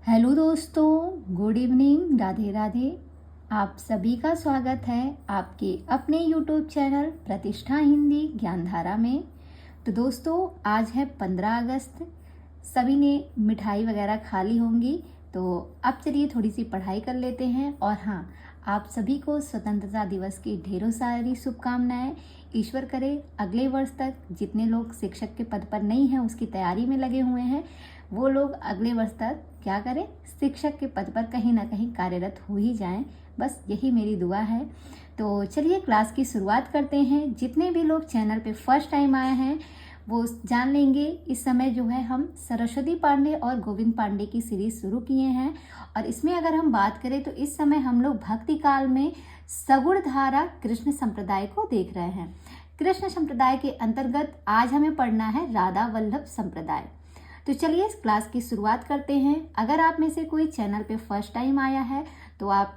Hello दोस्तों, good evening, Radhe Radhe. आप सभी का स्वागत है आपके अपने यूट्यूब चैनल प्रतिष्ठा हिंदी ज्ञानधारा में। तो दोस्तों, आज है 15 अगस्त। सभी ने मिठाई वगैरह खा ली होंगी, तो अब चलिए थोड़ी सी पढ़ाई कर लेते हैं। और हाँ, आप सभी को स्वतंत्रता दिवस की ढेरों सारी शुभकामनाएं। ईश्वर करे अगले वर्ष तक जितने लोग शिक्षक के पद पर नहीं हैं, उसकी तैयारी में लगे हुए हैं, वो लोग अगले वर्ष तक क्या करें, शिक्षक के पद पर कहीं ना कहीं कार्यरत हो ही जाएं। बस यही मेरी दुआ है। तो चलिए क्लास की शुरुआत करते हैं। जितने भी लोग चैनल पे फर्स्ट टाइम आए हैं वो जान लेंगे, इस समय जो है हम सरस्वती पांडे और गोविंद पांडे की सीरीज शुरू किए हैं। और इसमें अगर हम बात करें तो इस समय हम लोग भक्ति काल में सगुण धारा कृष्ण संप्रदाय को देख रहे हैं। कृष्ण संप्रदाय के अंतर्गत आज हमें पढ़ना है राधा वल्लभ संप्रदाय। तो चलिए इस क्लास की शुरुआत करते हैं। अगर आप में से कोई चैनल पे फर्स्ट टाइम आया है तो आप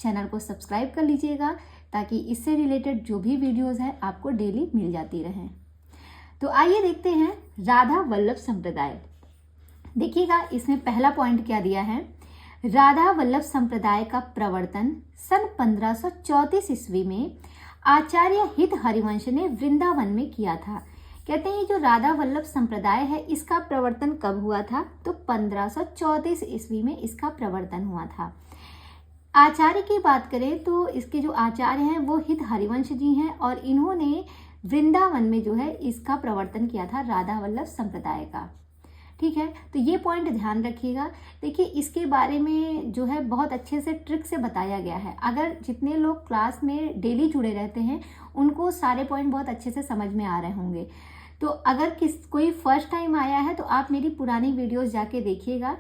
चैनल को सब्सक्राइब कर लीजिएगा, ताकि इससे रिलेटेड जो भी वीडियोस हैं आपको डेली मिल जाती रहें। तो आइए देखते हैं राधा वल्लभ संप्रदाय। देखिएगा, इसमें पहला पॉइंट क्या दिया है। राधा वल्लभ संप्रदाय का प्रवर्तन सन 1534 ईस्वी में आचार्य हित हरिवंश ने वृंदावन में किया था। कहते हैं जो राधा वल्लभ संप्रदाय है, इसका प्रवर्तन कब हुआ था, तो 1534 ईस्वी में इसका प्रवर्तन हुआ था। आचार्य की बात करें तो इसके जो आचार्य हैं वो हित हरिवंश जी हैं, और इन्होंने वृंदावन में जो है इसका प्रवर्तन किया था राधा वल्लभ संप्रदाय का। ठीक है, तो ये पॉइंट ध्यान रखिएगा। देखिए, इसके बारे में जो है बहुत अच्छे से ट्रिक से बताया गया है। अगर जितने लोग क्लास में डेली जुड़े रहते हैं उनको सारे पॉइंट बहुत अच्छे से समझ में आ रहे होंगे। तो अगर कोई फर्स्ट टाइम आया है तो आप मेरी पुरानी वीडियोस जाके देखिएगा।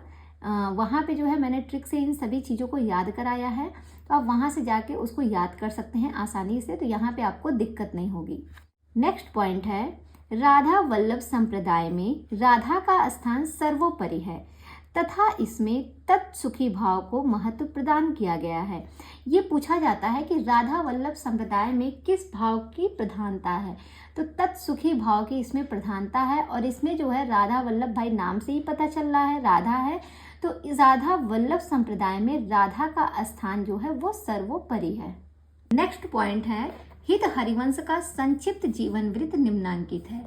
वहाँ पे जो है मैंने ट्रिक से इन सभी चीज़ों को याद कराया है, तो आप वहाँ से जाके उसको याद कर सकते हैं आसानी से। तो यहाँ पे आपको दिक्कत नहीं होगी। नेक्स्ट पॉइंट है, राधा वल्लभ संप्रदाय में राधा का स्थान सर्वोपरि है तथा इसमें तत्सुखी भाव को महत्व प्रदान किया गया है। ये पूछा जाता है कि राधा वल्लभ संप्रदाय में किस भाव की प्रधानता है, तो तत्सुखी भाव की इसमें प्रधानता है। और इसमें जो है राधा वल्लभ, भाई नाम से ही पता चल रहा है राधा है, तो इस राधा वल्लभ संप्रदाय में राधा का स्थान जो है वो सर्वोपरि है। नेक्स्ट पॉइंट है, हित हरिवंश का संक्षिप्त जीवन वृत्त निम्नांकित है।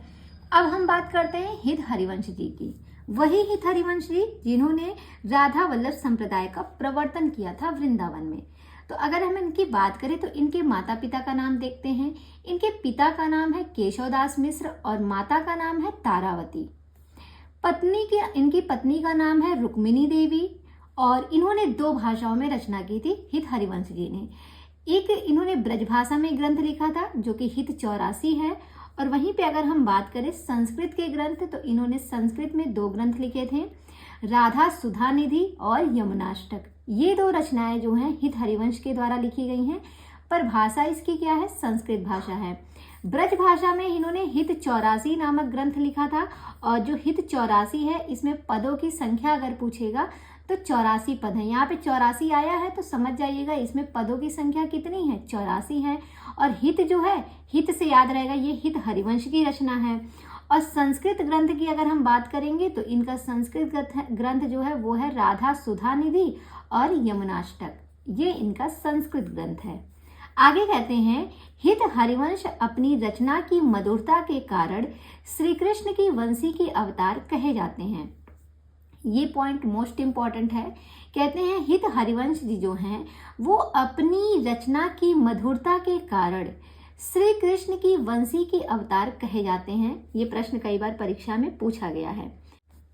अब हम बात करते हैं हित हरिवंश जी की। वही हित हरिवंश जी जिन्होंने राधा वल्लभ संप्रदाय का प्रवर्तन किया था वृंदावन में। तो अगर हम इनकी बात करें तो इनके माता पिता का नाम देखते हैं। इनके पिता का नाम है केशवदास मिश्र और माता का नाम है तारावती। इनकी पत्नी का नाम है रुक्मिणी देवी, और इन्होंने 2 भाषाओं में रचना की थी हित हरिवंश जी ने। एक इन्होंने ब्रज भाषा में ग्रंथ लिखा था जो कि हित 84 है, और वहीं पे अगर हम बात करें संस्कृत के ग्रंथ तो इन्होंने संस्कृत में 2 ग्रंथ लिखे थे, राधा सुधा निधि और यमुनाष्टक। ये 2 रचनाएं जो हैं हित हरिवंश के द्वारा लिखी गई हैं, पर भाषा इसकी क्या है, संस्कृत भाषा है। ब्रज भाषा में इन्होंने हित 84 नामक ग्रंथ लिखा था, और जो हित 84 है इसमें पदों की संख्या अगर पूछेगा तो 84 पद है। यहाँ पे 84 आया है तो समझ जाइएगा इसमें पदों की संख्या कितनी है, 84 है। और हित जो है, हित से याद रहेगा ये हित हरिवंश की रचना है। और संस्कृत ग्रंथ की अगर हम बात करेंगे तो इनका संस्कृत ग्रंथ जो है वो है राधा सुधा निधि और यमुनाष्टक। ये इनका संस्कृत ग्रंथ है। आगे कहते हैं, हित हरिवंश अपनी रचना की मधुरता के कारण श्री कृष्ण की वंशी के अवतार कहे जाते हैं। ये पॉइंट मोस्ट इंपॉर्टेंट है। कहते हैं हित हरिवंश जी जो हैं वो अपनी रचना की मधुरता के कारण श्री कृष्ण की वंशी के अवतार कहे जाते हैं। ये प्रश्न कई बार परीक्षा में पूछा गया है।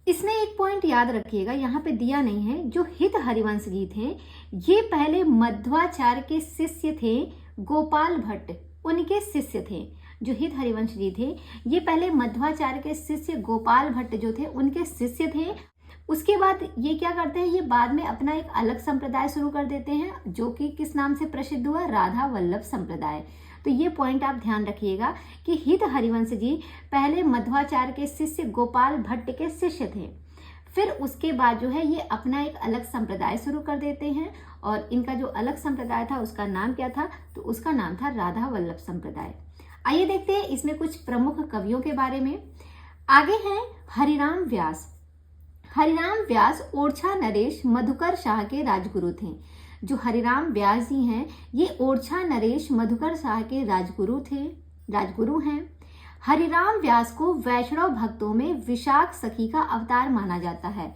इसमें एक पॉइंट याद रखिएगा, यहाँ पे दिया नहीं है। जो हित हरिवंश जी थे ये पहले मध्वाचार्य के शिष्य थे, गोपाल भट्ट उनके शिष्य थे। जो हित हरिवंश जी थे ये पहले मध्वाचार्य के शिष्य गोपाल भट्ट जो थे उनके शिष्य थे। उसके बाद ये क्या करते हैं, ये बाद में अपना एक अलग संप्रदाय शुरू कर देते हैं जो कि किस नाम से प्रसिद्ध हुआ, राधा वल्लभ संप्रदाय। तो ये पॉइंट आप ध्यान रखिएगा कि हित हरिवंश जी पहले मध्वाचार्य के शिष्य गोपाल भट्ट के शिष्य थे, फिर उसके बाद जो है ये अपना एक अलग संप्रदाय शुरू कर देते हैं। और इनका जो अलग संप्रदाय था उसका नाम क्या था, तो उसका नाम था राधा वल्लभ संप्रदाय। आइए देखते हैं इसमें कुछ प्रमुख कवियों के बारे में। आगे हैं हरिराम व्यास। हरिराम व्यास ओरछा नरेश मधुकर शाह के राजगुरु थे। जो हरिराम व्यास जी हैं ये ओरछा नरेश मधुकर शाह के राजगुरु हैं। हरिराम व्यास को वैष्णव भक्तों में विशाख सखी का अवतार माना जाता है।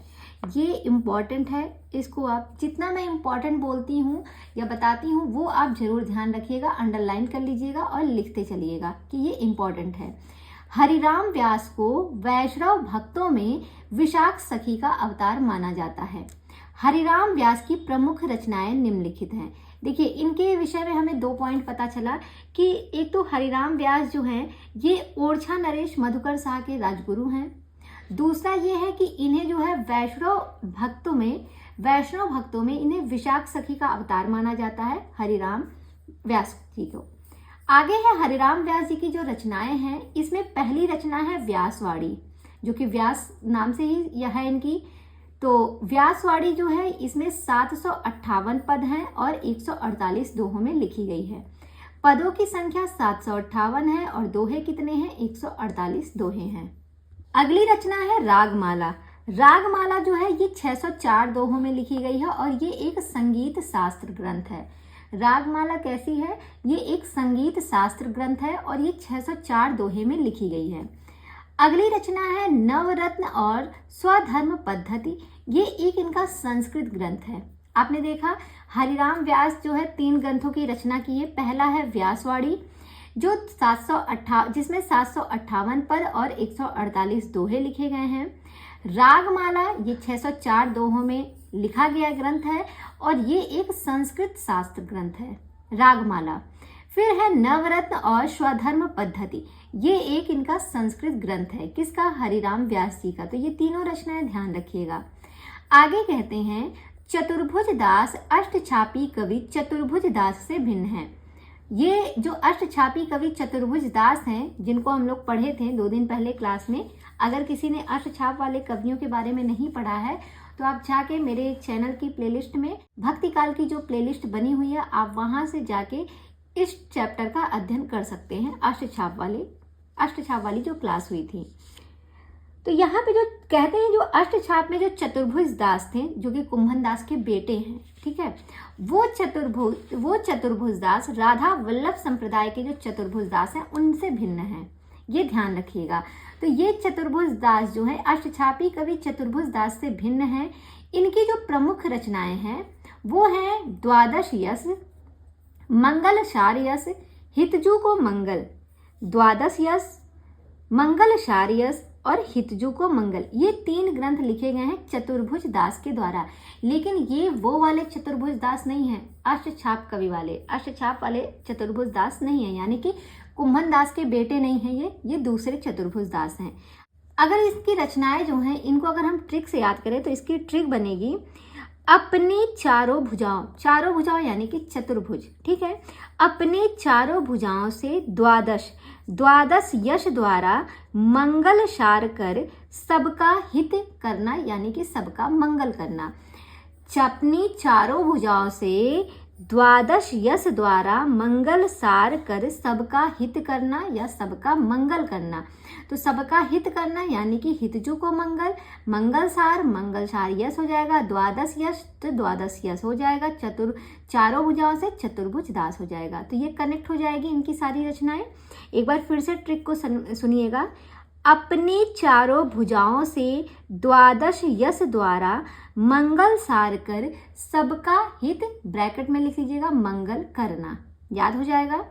ये इम्पॉर्टेंट है, इसको आप जितना मैं इम्पॉर्टेंट बोलती हूँ या बताती हूँ वो आप जरूर ध्यान रखिएगा, अंडरलाइन कर लीजिएगा और लिखते चलिएगा कि ये इम्पॉर्टेंट है। हरिराम व्यास को वैष्णव भक्तों में विशाख सखी का अवतार माना जाता है। हरिराम व्यास की प्रमुख रचनाएं निम्नलिखित हैं। देखिए इनके विषय में हमें 2 पॉइंट पता चला कि एक तो हरिराम व्यास जो हैं ये ओरछा नरेश मधुकर शाह के राजगुरु हैं। दूसरा ये है कि इन्हें जो है वैष्णव भक्तों में इन्हें विशाख सखी का अवतार माना जाता है हरिराम व्यास जी को। आगे है हरिराम व्यास जी की जो रचनाएं हैं, इसमें पहली रचना है व्यासवाड़ी, जो कि व्यास नाम से ही यह है इनकी। तो व्यासवाड़ी जो है इसमें 758 पद हैं और 148 दोहों में लिखी गई है। पदों की संख्या 758 है और दोहे कितने हैं? 148 दोहे हैं। अगली रचना है रागमाला। रागमाला जो है ये 604 दोहों में लिखी गई है और ये एक संगीत शास्त्र ग्रंथ है। रागमाला कैसी है? ये एक संगीत शास्त्र ग्रंथ है और ये 604 दोहे में लिखी गई है। अगली रचना है नवरत्न और स्वधर्म पद्धति। ये एक इनका संस्कृत ग्रंथ है। आपने देखा हरिराम व्यास जो है 3 ग्रंथों की रचना की है। पहला है व्यासवाड़ी जो जिसमें 758 पद और 148 दोहे लिखे गए हैं। रागमाला ये 604 दोहों में लिखा गया ग्रंथ है और ये एक संस्कृत शास्त्र ग्रंथ है रागमाला। फिर है नवरत्न और स्वधर्म पद्धति, ये एक इनका संस्कृत ग्रंथ है। किसका? हरिराम व्यास जी का। तो ये तीनों रचनाएं ध्यान रखिएगा। आगे कहते हैं चतुर्भुज दास अष्टछापी कवि चतुर्भुज दास से भिन्न है। ये जो अष्टछापी कवि चतुर्भुज दास हैं, जिनको हम लोग पढ़े थे 2 दिन पहले क्लास में, अगर किसी ने अष्टछाप वाले कवियों के बारे में नहीं पढ़ा है तो आप जाके मेरे चैनल की प्लेलिस्ट में भक्ति काल की जो प्लेलिस्ट बनी हुई है आप वहां से जाके इस चैप्टर का अध्ययन कर सकते हैं। अष्टछाप वाली जो क्लास हुई थी। तो यहाँ पे जो कहते हैं जो अष्टछाप में जो चतुर्भुज दास थे जो कि कुंभन दास के बेटे हैं, ठीक है, वो चतुर्भुज दास राधा वल्लभ संप्रदाय के जो चतुर्भुज दास हैं उनसे भिन्न है। ये ध्यान रखिएगा। तो ये चतुर्भुज दास जो है अष्टछापी कवि चतुर्भुज दास से भिन्न है। इनकी जो प्रमुख रचनाएं हैं वो हैं द्वादश यश, मंगल सार यश, हितजू को मंगल। द्वादश यश, मंगल सार यश और हितजू को मंगल, ये 3 ग्रंथ लिखे गए हैं चतुर्भुज दास के द्वारा। लेकिन ये वो वाले चतुर्भुज दास नहीं है अष्टछाप कवि वाले, अष्टछाप वाले चतुर्भुज दास नहीं है, यानी कि कुंभन दास के बेटे नहीं हैं ये दूसरे चतुर्भुज दास हैं। अगर इसकी रचनाएं जो हैं इनको अगर हम ट्रिक से याद करें तो इसकी ट्रिक बनेगी अपनी चारों भुजाओं यानी कि चतुर्भुज, ठीक है, अपनी चारों भुजाओं से द्वादश यश द्वारा मंगल सार कर सबका हित करना यानी कि सबका मंगल करना। अपनी चारों भुजाओं से द्वादश यश द्वारा मंगल सार कर सबका हित करना या सबका मंगल करना। तो सबका हित करना यानी कि हितजू को मंगल, मंगल सार यश हो जाएगा, द्वादश यश तो द्वादश यश हो जाएगा, चारों भुजाओं से चतुर्भुज दास हो जाएगा। तो ये कनेक्ट हो जाएगी इनकी सारी रचनाएं। एक बार फिर से ट्रिक को सुनिएगा। अपनी चारों भुजाओं से द्वादश यश द्वारा मंगल सार कर सबका हित, ब्रैकेट में लिख लीजिएगा, मंगल करना, याद हो जाएगा।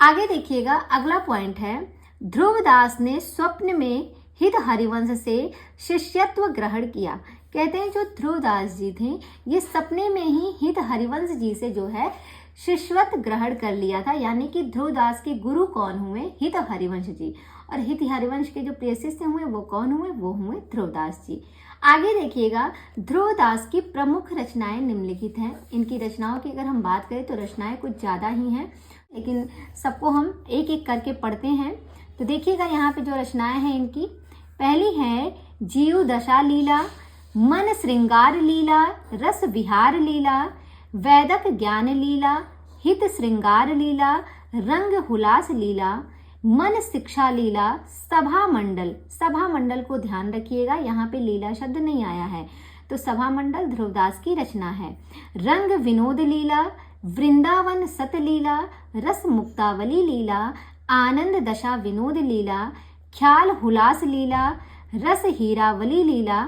आगे देखिएगा, अगला पॉइंट है ध्रुवदास ने स्वप्न में हित हरिवंश से शिष्यत्व ग्रहण किया। कहते हैं जो ध्रुवदास जी थे ये सपने में ही हित हरिवंश जी से जो है शिष्यत्व ग्रहण कर लिया था, यानी कि ध्रुवदास के गुरु कौन हुए? हित हरिवंश जी। और हित हरिवंश के जो प्रिय शिष्य हुए वो कौन हुए? वो हुए ध्रुवदास जी। आगे देखिएगा, ध्रुवदास की प्रमुख रचनाएं निम्नलिखित हैं। इनकी रचनाओं की अगर हम बात करें तो रचनाएं कुछ ज़्यादा ही हैं, लेकिन सबको हम एक एक करके पढ़ते हैं। तो देखिएगा यहाँ पे जो रचनाएं हैं इनकी, पहली है जीव दशा लीला, मन श्रृंगार लीला, रस विहार लीला, वैदक ज्ञान लीला, हित श्रृंगार लीला, रंग हुलास लीला, मन शिक्षा लीला सभा मंडल, सभा मंडल को ध्यान रखिएगा, यहाँ पे लीला शब्द नहीं आया है, तो सभा मंडल ध्रुवदास की रचना है। रंग विनोद लीला, वृंदावन सत लीला, रस मुक्तावली लीला, आनंद दशा विनोद लीला, ख्याल हुलास लीला, रस हीरावली लीला,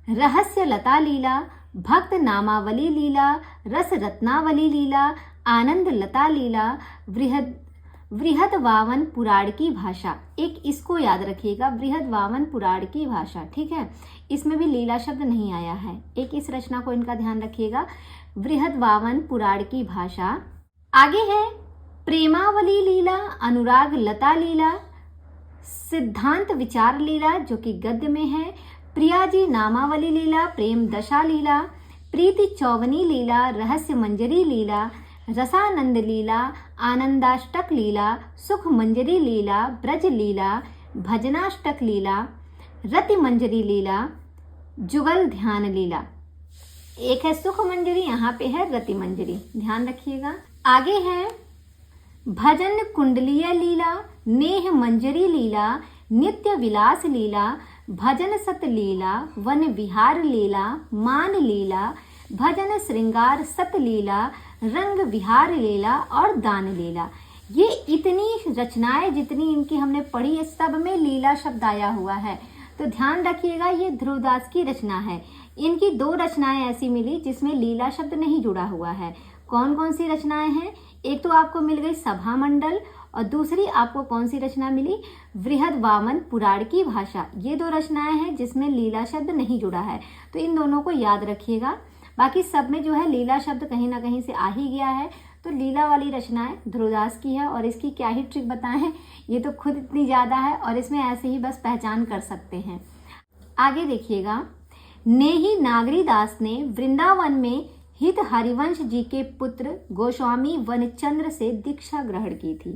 रहस्य लता लीला, भक्त नामावली लीला, रस रत्नावली लीला, आनंद लता लीला, वृहद वावन पुराण की भाषा। एक इसको याद रखिएगा, वृहद वावन पुराण की भाषा, ठीक है, इसमें भी लीला शब्द नहीं आया है। एक इस रचना को इनका ध्यान रखिएगा, वृहद वावन पुराण की भाषा। आगे है प्रेमावली लीला, अनुराग लता लीला, सिद्धांत विचार लीला जो कि गद्य में है, प्रियाजी नामावली लीला, प्रेम दशा लीला, प्रीति चौवनी लीला, रहस्य मंजरी लीला, रसानंद लीला, आनंदाष्टक लीला, सुख मंजरी लीला, ब्रज लीला, भजनाष्टक लीला, रति मंजरी लीला, जुगल ध्यान लीला। एक है सुख मंजरी, यहाँ पे है रति मंजरी, ध्यान रखिएगा। आगे है भजन कुंडलीय लीला, नेह मंजरी लीला, नित्य विलास लीला, भजन सत लीला, वन विहार लीला, मान लीला, भजन श्रृंगार सत लीला, रंग विहार लीला और दान लीला। ये इतनी रचनाएं जितनी इनकी हमने पढ़ी है, सब में लीला शब्द आया हुआ है, तो ध्यान रखिएगा ये ध्रुवदास की रचना है। इनकी 2 रचनाएं ऐसी मिली जिसमें लीला शब्द नहीं जुड़ा हुआ है। कौन कौन सी रचनाएं हैं? एक तो आपको मिल गई सभा मंडल, और दूसरी आपको कौन सी रचना मिली? वृहद वामन पुराण की भाषा। ये 2 रचनाएं हैं जिसमें लीला शब्द नहीं जुड़ा है, तो इन दोनों को याद रखिएगा। बाकी सब में जो है लीला शब्द कहीं ना कहीं से आ ही गया है, तो लीला वाली रचनाएं ध्रुवदास की है, और इसकी क्या ही ट्रिक बताएं, ये तो खुद इतनी ज़्यादा है, और इसमें ऐसे ही बस पहचान कर सकते हैं। आगे देखिएगा, नेही नागरीदास ने वृंदावन में हित हरिवंश जी के पुत्र गोस्वामी वनचंद्र से दीक्षा ग्रहण की थी।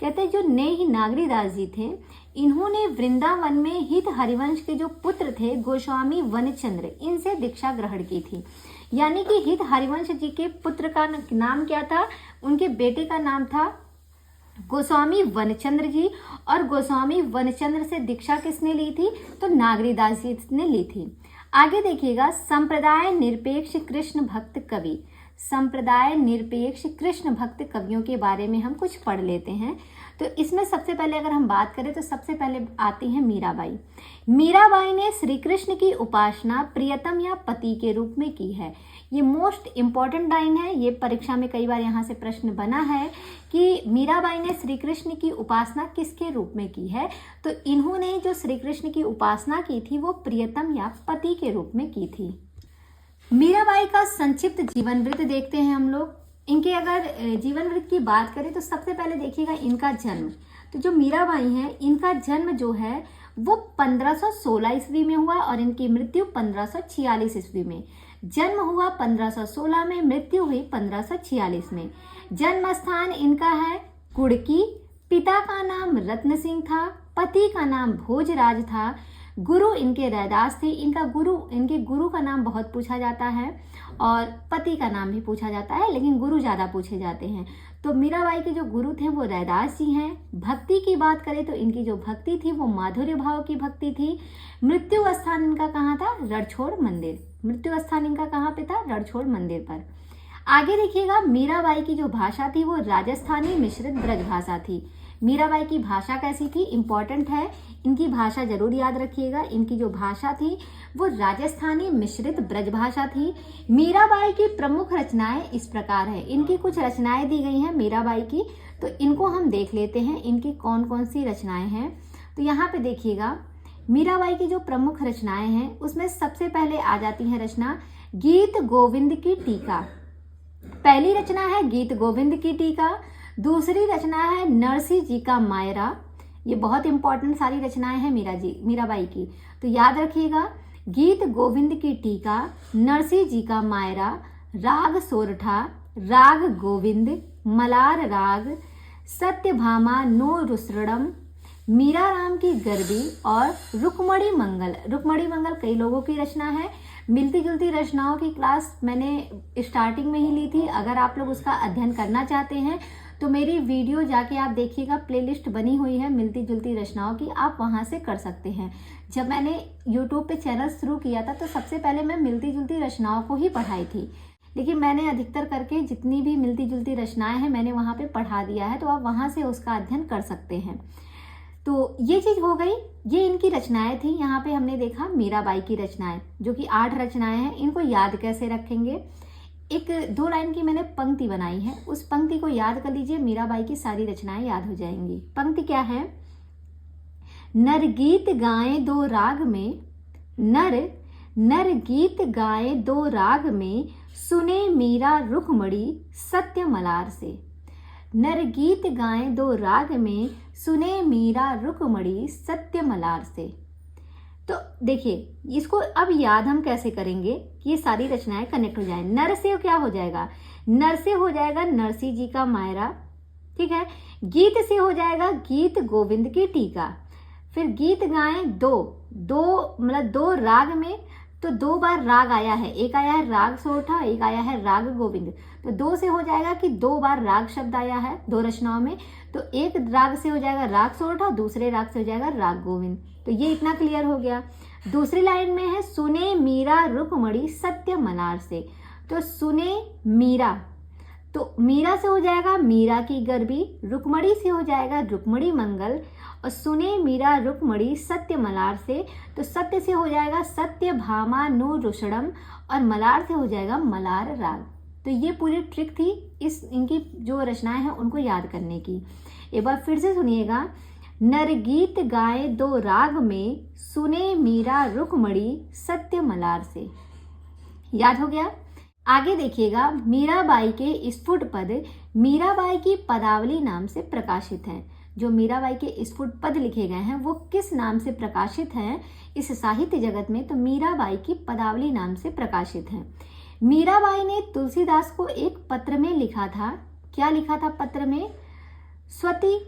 कहते हैं जो नेही नागरीदास जी थे, इन्होंने वृंदावन में हित हरिवंश के जो पुत्र थे गोस्वामी वनचंद्र, इनसे दीक्षा ग्रहण की थी। यानी कि हित हरिवंश जी के पुत्र का नाम क्या था? उनके बेटे का नाम था गोस्वामी वनचंद्र जी, और गोस्वामी वनचंद्र से दीक्षा किसने ली थी? तो नागरीदास जी ने ली थी। आगे देखिएगा, संप्रदाय निरपेक्ष कृष्ण भक्त कवि। संप्रदाय निरपेक्ष कृष्ण भक्त कवियों के बारे में हम कुछ पढ़ लेते हैं। तो इसमें सबसे पहले अगर हम बात करें तो सबसे पहले आती हैं मीराबाई। मीराबाई ने श्री कृष्ण की उपासना प्रियतम या पति के रूप में की है। ये मोस्ट इम्पॉर्टेंट लाइन है, ये परीक्षा में कई बार यहाँ से प्रश्न बना है कि मीराबाई ने श्री कृष्ण की उपासना किसके रूप में की है? तो इन्होंने जो श्री कृष्ण की उपासना की थी वो प्रियतम या पति के रूप में की थी। मीराबाई का संक्षिप्त जीवन वृत्त देखते हैं हम लोग। इनके अगर जीवन वृत्त की बात करें तो सबसे पहले देखिएगा इनका जन्म। तो जो मीराबाई हैं, इनका जन्म जो है वो 1516 ईस्वी में हुआ, और इनकी मृत्यु 1546 ईस्वी में। जन्म हुआ 1516 में, मृत्यु हुई 1546 में। जन्म स्थान इनका है कुड़की। पिता का नाम रत्न सिंह था, पति का नाम भोजराज था। गुरु इनके रैदास थे। इनके गुरु का नाम बहुत पूछा जाता है, और पति का नाम भी पूछा जाता है, लेकिन गुरु ज़्यादा पूछे जाते हैं। तो मीराबाई के जो गुरु थे वो रैदास जी हैं। भक्ति की बात करें तो इनकी जो भक्ति थी वो माधुर्य भाव की भक्ति थी। मृत्यु स्थान इनका कहाँ था? रणछोड़ मंदिर। मृत्यु स्थान इनका कहाँ पे था? रणछोड़ मंदिर पर। आगे देखिएगा, मीराबाई की जो भाषा थी वो राजस्थानी मिश्रित ब्रज भाषा थी। मीराबाई की भाषा कैसी थी? इंपॉर्टेंट है, इनकी भाषा जरूर याद रखिएगा। इनकी जो भाषा थी वो राजस्थानी मिश्रित ब्रज भाषा थी। मीराबाई की प्रमुख रचनाएं इस प्रकार है। इनकी कुछ रचनाएं दी गई हैं मीराबाई की, तो इनको हम देख लेते हैं इनकी कौन कौन सी रचनाएं हैं। तो यहाँ पे देखिएगा, मीराबाई की जो प्रमुख रचनाएं हैं उसमें सबसे पहले आ जाती है रचना गीत गोविंद की टीका। पहली रचना है गीत गोविंद की टीका। दूसरी रचना है नरसिंह जी का मायरा। ये बहुत इंपॉर्टेंट सारी रचनाएं हैं मीराबाई की, तो याद रखिएगा। गीत गोविंद की टीका, नरसिंह जी का मायरा, राग सोरठा, राग गोविंद, मलार राग, सत्यभामा नो रुसरडम, मीरा राम की गरबी और रुक्मणी मंगल। रुक्मणी मंगल कई लोगों की रचना है। मिलती जुलती रचनाओं की क्लास मैंने स्टार्टिंग में ही ली थी। अगर आप लोग उसका अध्ययन करना चाहते हैं तो मेरी वीडियो जाके आप देखिएगा, प्लेलिस्ट बनी हुई है मिलती जुलती रचनाओं की, आप वहाँ से कर सकते हैं। जब मैंने यूट्यूब पे चैनल शुरू किया था तो सबसे पहले मैं मिलती जुलती रचनाओं को ही पढ़ाई थी, लेकिन मैंने अधिकतर करके जितनी भी मिलती जुलती रचनाएं हैं मैंने वहाँ पे पढ़ा दिया है, तो आप वहाँ से उसका अध्ययन कर सकते हैं। तो ये चीज हो गई, ये इनकी रचनाएं थी। यहाँ पे हमने देखा मीराबाई की रचनाएं, जो कि 8 रचनाएं हैं। इनको याद कैसे रखेंगे, एक 2 लाइन की मैंने पंक्ति बनाई है, उस पंक्ति को याद कर लीजिए, मीराबाई की सारी रचनाएं याद हो जाएंगी। पंक्ति क्या है, नर गीत गाए दो राग में, नर गीत गाए दो राग में, सुने मीरा रुखमणी सत्य मलार से। नर गीत गाए दो राग में, सुने मीरा रुक्मणी सत्य मलार से। तो देखिए, इसको अब याद हम कैसे करेंगे कि ये सारी रचनाएं कनेक्ट हो जाए। नर से क्या हो जाएगा, नर से हो जाएगा नरसिंह जी का मायरा, ठीक है। गीत से हो जाएगा गीत गोविंद की टीका। फिर गीत गाए दो मतलब 2 राग में, तो 2 बार राग आया है, एक आया है राग सोरठा, एक आया है राग गोविंद। तो 2 से हो जाएगा कि 2 बार राग शब्द आया है 2 रचनाओं में, तो एक राग से हो जाएगा राग सोरठा, दूसरे राग से हो जाएगा राग गोविंद। तो ये इतना क्लियर हो गया। दूसरी लाइन में है सुने मीरा रुक्मणी सत्य मलार से। तो सुने मीरा, तो मीरा से हो जाएगा मीरा की गरबी, रुक्मणी से हो जाएगा रुक्मणी मंगल, और सुने मीरा रुक्मणी सत्य मलार से, तो सत्य से हो जाएगा सत्य भामा नु रुषड़म, और मलार से हो जाएगा मलार राग। तो ये पूरी ट्रिक थी इस इनकी जो रचनाएं हैं उनको याद करने की। एक बार फिर से सुनिएगा, नरगीत गाए 2 राग में, सुने मीरा रुक्मणी सत्य मलार से। याद हो गया। आगे देखिएगा, मीराबाई के स्फुट पद मीराबाई की पदावली नाम से प्रकाशित हैं। जो मीराबाई के स्फुट पद लिखे गए हैं वो किस नाम से प्रकाशित हैं इस साहित्य जगत में, तो मीराबाई की पदावली नाम से प्रकाशित हैं। मीराबाई ने तुलसीदास को एक पत्र में लिखा था, क्या लिखा था पत्र में, स्वति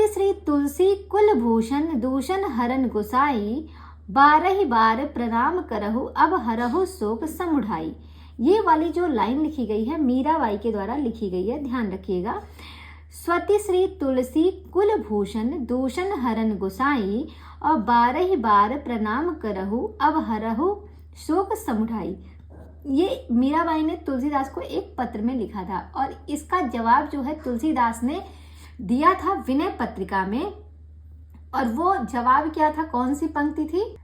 श्री तुलसी कुलभूषण दूषण हरन गुसाई, 12 बार प्रणाम करहु अब हरहु शोक समुढ़ाई। ये वाली जो लाइन लिखी गई है मीराबाई के द्वारा लिखी गई है, ध्यान रखिएगा। स्वति श्री तुलसी कुलभूषण दूषण हरन गुसाई, और 12 बार प्रणाम करहु अब हरहु शोक समुढ़ाई। ये मीराबाई ने तुलसीदास को एक पत्र में लिखा था, और इसका जवाब जो है तुलसीदास ने दिया था विनय पत्रिका में। और वो जवाब क्या था, कौन सी पंक्ति थी,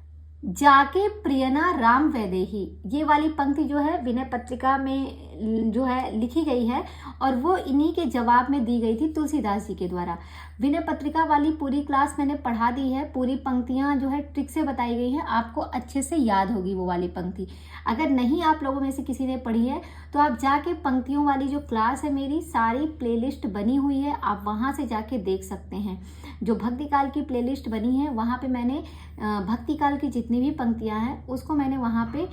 जाके प्रियना राम वैदेही। ये वाली पंक्ति जो है विनय पत्रिका में जो है लिखी गई है, और वो इन्हीं के जवाब में दी गई थी तुलसीदास जी के द्वारा। विनय पत्रिका वाली पूरी क्लास मैंने पढ़ा दी है, पूरी पंक्तियां जो है ट्रिक से बताई गई हैं, आपको अच्छे से याद होगी वो वाली पंक्ति। अगर नहीं आप लोगों में से किसी ने पढ़ी है तो आप जाके पंक्तियों वाली जो क्लास है मेरी सारी प्लेलिस्ट बनी हुई है, आप वहाँ से जाके देख सकते हैं। जो भक्ति काल की प्लेलिस्ट बनी है वहाँ पे मैंने भक्ति काल की जितनी भी पंक्तियाँ हैं उसको मैंने वहाँ पे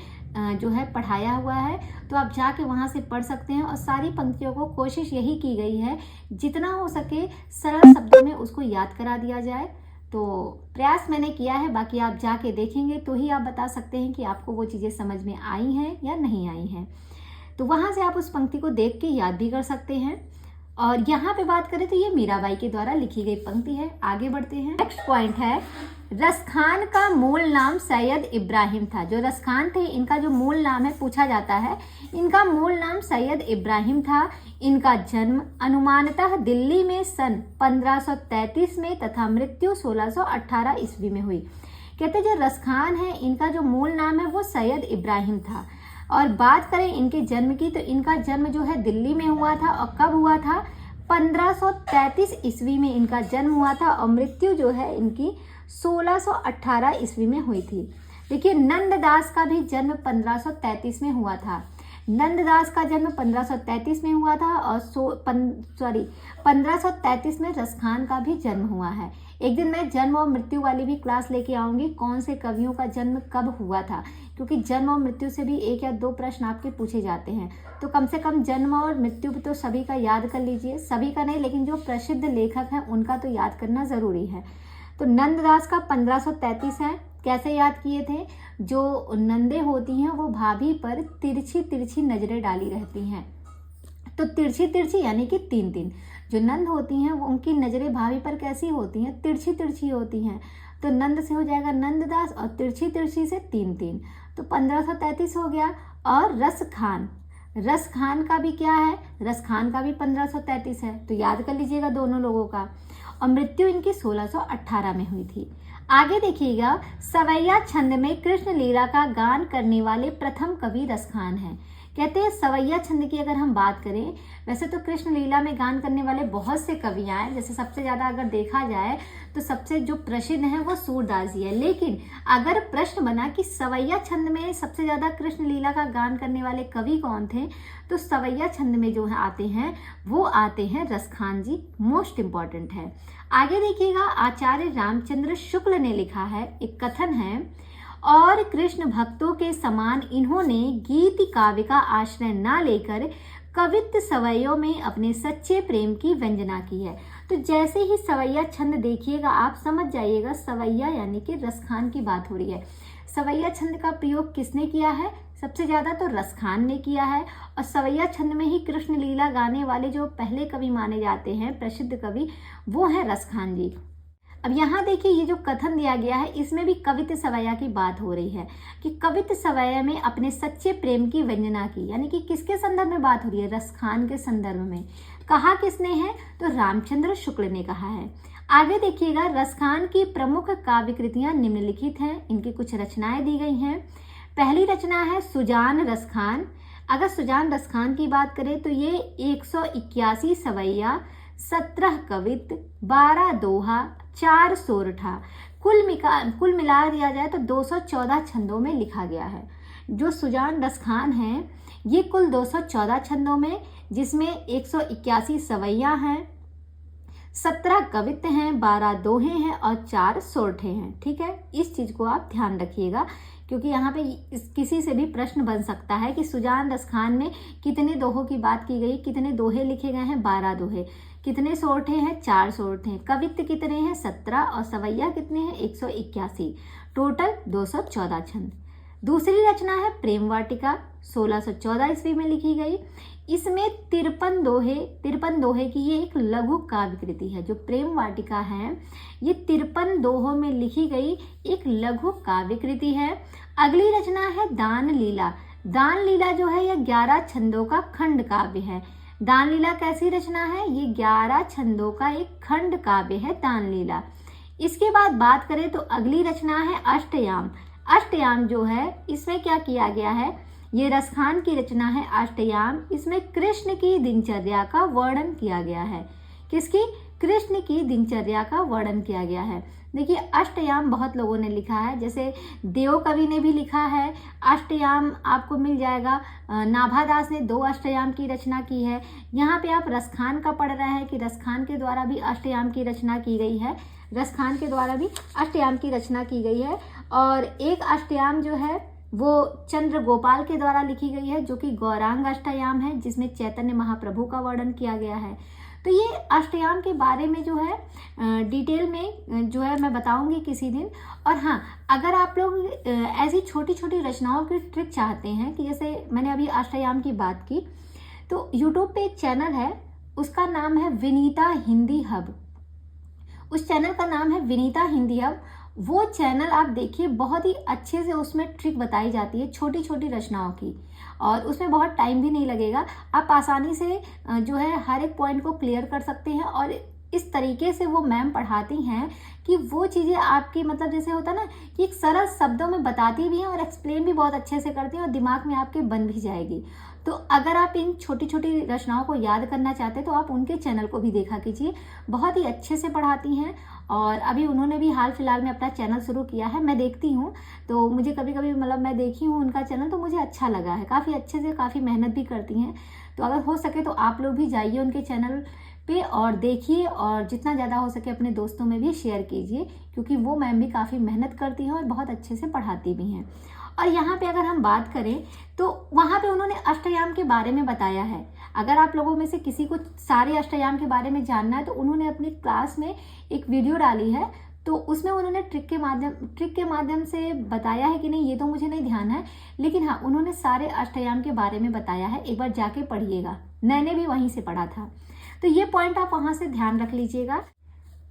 जो है पढ़ाया हुआ है, तो आप जाके वहाँ से पढ़ सकते हैं। और सारी पंक्तियों को कोशिश यही की गई है जितना हो सके सरल शब्दों में उसको याद करा दिया जाए। तो प्रयास मैंने किया है, बाकी आप जाके देखेंगे तो ही आप बता सकते हैं कि आपको वो चीज़ें समझ में आई हैं या नहीं आई हैं। तो वहाँ से आप उस पंक्ति को देख के याद भी कर सकते हैं। और यहाँ पे बात करें तो ये मीराबाई के द्वारा लिखी गई पंक्ति है। आगे बढ़ते हैं। नेक्स्ट पॉइंट है, रसखान का मूल नाम सैयद इब्राहिम था। जो रसखान थे इनका जो मूल नाम है पूछा जाता है, इनका मूल नाम सैयद इब्राहिम था। इनका जन्म अनुमानतः दिल्ली में सन 1533 में तथा मृत्यु 1618 ईस्वी में हुई। कहते जो रसखान है इनका जो मूल नाम है वो सैयद इब्राहिम था। और बात करें इनके जन्म की तो इनका जन्म जो है दिल्ली में हुआ था। और कब हुआ था, 1533 ईस्वी में इनका जन्म हुआ था। और मृत्यु जो है इनकी 1618 ईस्वी में हुई थी। देखिए नंददास का भी जन्म 1533 में हुआ था। नंददास का जन्म 1533 में हुआ था और 1533 में रसखान का भी जन्म हुआ है। एक दिन मैं जन्म और मृत्यु वाली भी क्लास लेके आऊंगी, कौन से कवियों का जन्म कब हुआ था, क्योंकि जन्म और मृत्यु से भी 1 या 2 प्रश्न आपके पूछे जाते हैं। तो कम से कम जन्म और मृत्यु तो सभी का याद कर लीजिए, सभी का नहीं लेकिन जो प्रसिद्ध लेखक हैं उनका तो याद करना जरूरी है। तो नंददास का 1533 है। कैसे याद किए थे, जो नंदे होती हैं वो भाभी पर तिरछी तिरछी नजरें डाली रहती हैं। तो तिरछी तिरछी यानी कि 3-3। जो नंद होती हैं वो उनकी नजरें भाभी पर कैसी होती हैं, तिरछी तिरछी होती हैं। तो नंद से हो जाएगा नंददास और तिरछी तिरछी से 3-3, तो 1533 हो गया। और रस खान, रस खान का भी क्या है, रस खान का भी 1533 है, तो याद कर लीजिएगा दोनों लोगों का। और मृत्यु इनकी 1618 में हुई थी। आगे देखिएगा, सवैया छंद में कृष्ण लीला का गान करने वाले प्रथम कवि रस खान हैं। कहते हैं सवैया छंद की अगर हम बात करें, वैसे तो कृष्ण लीला में गान करने वाले बहुत से कवियाँ हैं, जैसे सबसे ज़्यादा अगर देखा जाए तो सबसे जो प्रसिद्ध है वो सूरदास जी है। लेकिन अगर प्रश्न बना कि सवैया छंद में सबसे ज़्यादा कृष्ण लीला का गान करने वाले कवि कौन थे, तो सवैया छंद में जो है आते हैं वो आते हैं रस खान जी, मोस्ट इम्पॉर्टेंट है। आगे देखिएगा, आचार्य रामचंद्र शुक्ल ने लिखा है, एक कथन है, और कृष्ण भक्तों के समान इन्होंने गीत काव्य का आश्रय न लेकर कवित्व सवैयों में अपने सच्चे प्रेम की व्यंजना की है। तो जैसे ही सवैया छंद देखिएगा आप समझ जाइएगा सवैया यानी कि रस खान की बात हो रही है। सवैया छंद का प्रयोग किसने किया है, सबसे ज्यादा तो रस खान ने किया है। और सवैया छंद में ही कृष्ण लीला गाने वाले जो पहले कवि माने जाते हैं, प्रसिद्ध कवि, वो है रस खान जी। अब यहाँ देखिए, ये जो कथन दिया गया है इसमें भी कवित्व सवैया की बात हो रही है कि कवित्व सवैया में अपने सच्चे प्रेम की व्यंजना की, यानी कि किसके संदर्भ में बात हो रही है, रस खान के संदर्भ में। कहा किसने है, तो रामचंद्र शुक्ल ने कहा है। आगे देखिएगा, रस खान की प्रमुख काव्य कृतियां निम्नलिखित हैं, इनकी कुछ रचनाएं दी गई हैं। पहली रचना है सुजान रस खान। अगर सुजान रस खान की बात करें तो ये 181 सवैया, 17 कवित्त, 12 दोहा, 4 सोरठा, कुल मिला दिया जाए तो 214 छंदों में लिखा गया है। जो सुजान रस खान है ये कुल 214 छंदों में, जिसमें 181 सवैया हैं, 17 कवित्त हैं, 12 दोहे हैं और 4 सोरठे हैं। ठीक है, इस चीज को आप ध्यान रखिएगा, क्योंकि यहाँ पे किसी से भी प्रश्न बन सकता है कि सुजान रस खान में कितने दोहों की बात की गई, कितने दोहे लिखे गए हैं, 12 दोहे, कितने सोरठे हैं, 4 सोरठे हैं, कवित्त कितने हैं, 17, और सवैया कितने हैं, 181, टोटल 214 छंद। दूसरी रचना है प्रेम वाटिका, 1614 ईस्वी में लिखी गई। इसमें 53 दोहे की ये एक लघु काव्य कृति है। जो प्रेम वाटिका है ये 53 दोहों में लिखी गई एक लघु काव्य कृति है। अगली रचना है दान लीला। दान लीला जो है यह 11 छंदों का खंड काव्य है। दान लीला कैसी रचना है, ये 11 छंदों का एक खंड काव्य है दान लीला। इसके बाद बात करें तो अगली रचना है अष्टयाम। अष्टयाम जो है इसमें क्या किया गया है, ये रस खान की रचना है अष्टयाम। इसमें कृष्ण की दिनचर्या का वर्णन किया गया है। किसकी, कृष्ण की दिनचर्या का वर्णन किया गया है। देखिए अष्टयाम बहुत लोगों ने लिखा है, जैसे देव कवि ने भी लिखा है अष्टयाम, आपको मिल जाएगा। नाभादास ने 2 अष्टयाम की रचना की है। यहाँ पे आप रस खान का पढ़ रहे हैं कि रस खान के द्वारा भी अष्टयाम की रचना की गई है। रस खान के द्वारा भी अष्टयाम की रचना की गई है। और एक अष्टयाम जो है वो चंद्र गोपाल के द्वारा लिखी गई है, जो कि गौरांग अष्टयाम है, जिसमें चैतन्य महाप्रभु का वर्णन किया गया है। तो ये अष्टयाम के बारे में जो है डिटेल में जो है मैं बताऊंगी किसी दिन। और हाँ, अगर आप लोग ऐसी छोटी छोटी रचनाओं की ट्रिक चाहते हैं कि जैसे मैंने अभी अष्टयाम की बात की, तो यूट्यूब पे एक चैनल है, उसका नाम है विनीता हिंदी हब। उस चैनल का नाम है विनीता हिंदी हब। वो चैनल आप देखिए, बहुत ही अच्छे से उसमें ट्रिक बताई जाती है छोटी छोटी रचनाओं की, और उसमें बहुत टाइम भी नहीं लगेगा। आप आसानी से जो है हर एक पॉइंट को क्लियर कर सकते हैं। और इस तरीके से वो मैम पढ़ाती हैं कि वो चीज़ें आपकी मतलब जैसे होता है ना कि एक सरल शब्दों में बताती भी हैं और एक्सप्लेन भी बहुत अच्छे से करती हैं और दिमाग में आपके बन भी जाएगी। तो अगर आप इन छोटी छोटी रचनाओं को याद करना चाहते हैं तो आप उनके चैनल को भी देखा कीजिए, बहुत ही अच्छे से पढ़ाती हैं। और अभी उन्होंने भी हाल फिलहाल में अपना चैनल शुरू किया है, मैं देखती हूँ, तो मुझे कभी कभी मतलब मैं देखी हूँ उनका चैनल, तो मुझे अच्छा लगा है, काफ़ी अच्छे से काफ़ी मेहनत भी करती हैं। तो अगर हो सके तो आप लोग भी जाइए उनके चैनल पे और देखिए, और जितना ज़्यादा हो सके अपने दोस्तों में भी शेयर कीजिए, क्योंकि वो मैम भी काफ़ी मेहनत करती हैं और बहुत अच्छे से पढ़ाती भी हैं। और यहाँ पे अगर हम बात करें तो वहाँ पे उन्होंने अष्टयाम के बारे में बताया है। अगर आप लोगों में से किसी को सारे अष्टयाम के बारे में जानना है तो उन्होंने अपनी क्लास में एक वीडियो डाली है, तो उसमें उन्होंने ट्रिक के माध्यम से बताया है कि नहीं ये तो मुझे नहीं ध्यान है, लेकिन हाँ उन्होंने सारे अष्टयाम के बारे में बताया है। एक बार जाके पढ़िएगा, मैंने भी वहीं से पढ़ा था। तो ये पॉइंट आप वहां से ध्यान रख लीजिएगा।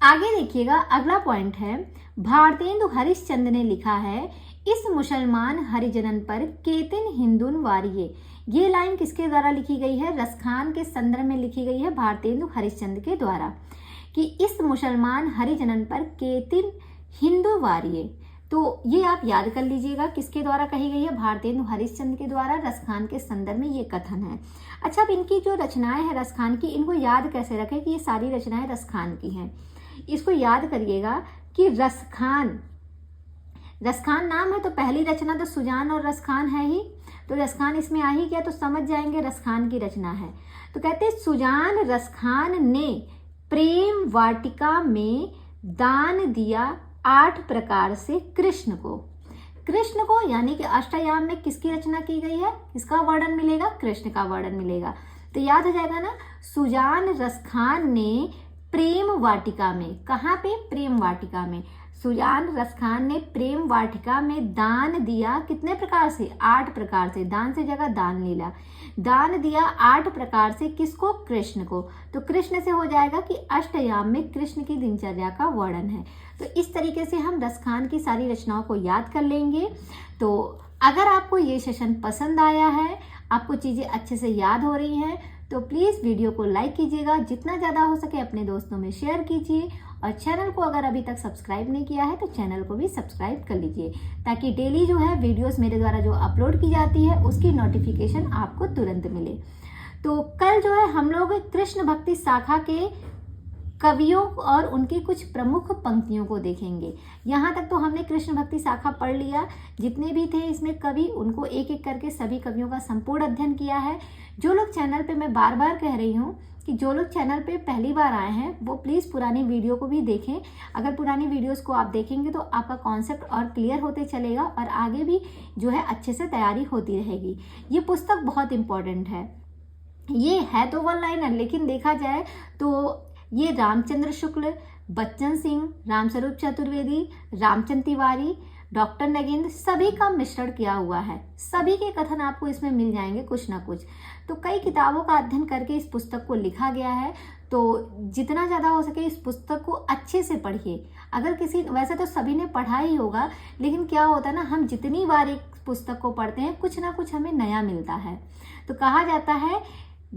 आगे देखिएगा, अगला पॉइंट है, भारतेंदु हरिश्चंद्र ने लिखा है, इस मुसलमान हरिजनन पर केतिन हिंदुन वारिये। ये लाइन किसके द्वारा लिखी गई है? रसखान के संदर्भ में लिखी गई है भारतेंदु हरिश्चंद्र के द्वारा, कि इस मुसलमान हरिजनन पर केतिन हिंदू वारिये। तो ये आप याद कर लीजिएगा, किसके द्वारा कही गई है? भारतेंदु हरिश्चंद्र के द्वारा रसखान के संदर्भ में ये कथन है। अच्छा, अब इनकी जो रचनाएं हैं रसखान की, इनको याद कैसे रखें कि ये सारी रचनाएं रसखान की हैं। इसको याद करिएगा कि रसखान नाम है तो पहली रचना तो सुजान और रसखान है ही, तो रसखान इसमें आ ही गया, तो समझ जाएंगे रसखान की रचना है। तो कहते हैं, सुजान रसखान ने प्रेम वाटिका में दान दिया 8 प्रकार से कृष्ण को, यानी कि अष्टयाम में किसकी रचना की गई है? इसका वर्णन मिलेगा, कृष्ण का वर्णन मिलेगा। तो याद हो जाएगा ना, सुजान रसखान ने प्रेम वाटिका में, कहाँ पे? प्रेम वाटिका में। सुजान रसखान ने प्रेम वाटिका में दान दिया कितने प्रकार से? 8 प्रकार से। दान से जगह दान लीला, दान दिया 8 प्रकार से, किसको? कृष्ण को। तो कृष्ण से हो जाएगा कि अष्टयाम में कृष्ण की दिनचर्या का वर्णन है। तो इस तरीके से हम रसखान की सारी रचनाओं को याद कर लेंगे। तो अगर आपको ये सेशन पसंद आया है, आपको चीजें अच्छे से याद हो रही हैं, तो प्लीज़ वीडियो को लाइक कीजिएगा, जितना ज़्यादा हो सके अपने दोस्तों में शेयर कीजिए, और चैनल को अगर अभी तक सब्सक्राइब नहीं किया है तो चैनल को भी सब्सक्राइब कर लीजिए, ताकि डेली जो है वीडियोस मेरे द्वारा जो अपलोड की जाती है उसकी नोटिफिकेशन आपको तुरंत मिले। तो कल जो है हम लोग कृष्ण भक्ति शाखा के कवियों और उनकी कुछ प्रमुख पंक्तियों को देखेंगे। यहाँ तक तो हमने कृष्ण भक्ति शाखा पढ़ लिया, जितने भी थे इसमें कवि, उनको एक एक करके सभी कवियों का संपूर्ण अध्ययन किया है। जो लोग चैनल पे, मैं बार बार कह रही हूँ कि जो लोग चैनल पे पहली बार आए हैं वो प्लीज़ पुरानी वीडियो को भी देखें। अगर पुरानी वीडियोस को आप देखेंगे तो आपका कॉन्सेप्ट और क्लियर होते चलेगा और आगे भी जो है अच्छे से तैयारी होती रहेगी। ये पुस्तक बहुत इंपॉर्टेंट है। ये है तो 1 लाइनर, लेकिन देखा जाए तो ये रामचंद्र शुक्ल, बच्चन सिंह, रामस्वरूप चतुर्वेदी, रामचंद्र तिवारी, डॉक्टर नगेंद्र, सभी का मिश्रण किया हुआ है। सभी के कथन आपको इसमें मिल जाएंगे कुछ ना कुछ। तो कई किताबों का अध्ययन करके इस पुस्तक को लिखा गया है। तो जितना ज़्यादा हो सके इस पुस्तक को अच्छे से पढ़िए। अगर किसी, वैसे तो सभी ने पढ़ा ही होगा, लेकिन क्या होता है ना, हम जितनी बार एक पुस्तक को पढ़ते हैं कुछ ना कुछ हमें नया मिलता है। तो कहा जाता है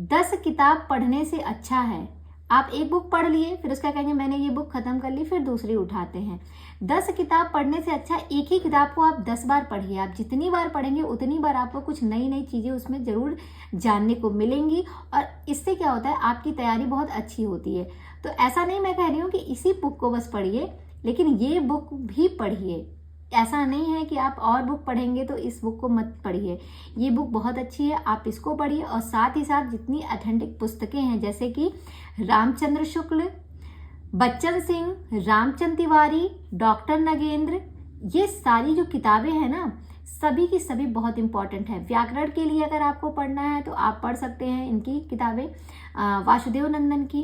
10 किताब पढ़ने से अच्छा है, आप एक बुक पढ़ लिए फिर उसका कहेंगे मैंने ये बुक खत्म कर ली, फिर दूसरी उठाते हैं। 10 किताब पढ़ने से अच्छा एक ही किताब को आप 10 बार पढ़िए। आप जितनी बार पढ़ेंगे उतनी बार आपको कुछ नई नई चीजें उसमें जरूर जानने को मिलेंगी, और इससे क्या होता है, आपकी तैयारी बहुत अच्छी होती है। तो ऐसा नहीं मैं कह रही हूँ कि इसी बुक को बस पढ़िए, लेकिन ये बुक भी पढ़िए। ऐसा नहीं है कि आप और बुक पढ़ेंगे तो इस बुक को मत पढ़िए। ये बुक बहुत अच्छी है, आप इसको पढ़िए। और साथ ही साथ जितनी ऑथेंटिक पुस्तकें हैं, जैसे कि रामचंद्र शुक्ल, बच्चन सिंह, रामचंद्र तिवारी, डॉक्टर नगेंद्र, ये सारी जो किताबें हैं ना, सभी की सभी बहुत इंपॉर्टेंट है। व्याकरण के लिए अगर आपको पढ़ना है तो आप पढ़ सकते हैं इनकी किताबें, वासुदेव नंदन की।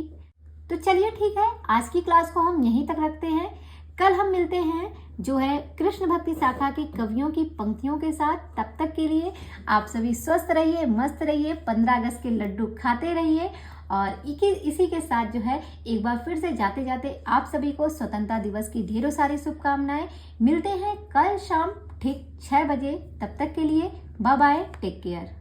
तो चलिए ठीक है, आज की क्लास को हम यहीं तक रखते हैं। कल हम मिलते हैं जो है कृष्ण भक्ति शाखा के कवियों की पंक्तियों के साथ। तब तक के लिए आप सभी स्वस्थ रहिए, मस्त रहिए, 15 अगस्त के लड्डू खाते रहिए। और इसी के साथ जो है एक बार फिर से जाते जाते आप सभी को स्वतंत्रता दिवस की ढेरों सारी शुभकामनाएं। मिलते हैं कल शाम ठीक 6 बजे। तब तक के लिए बाय बाय, टेक केयर।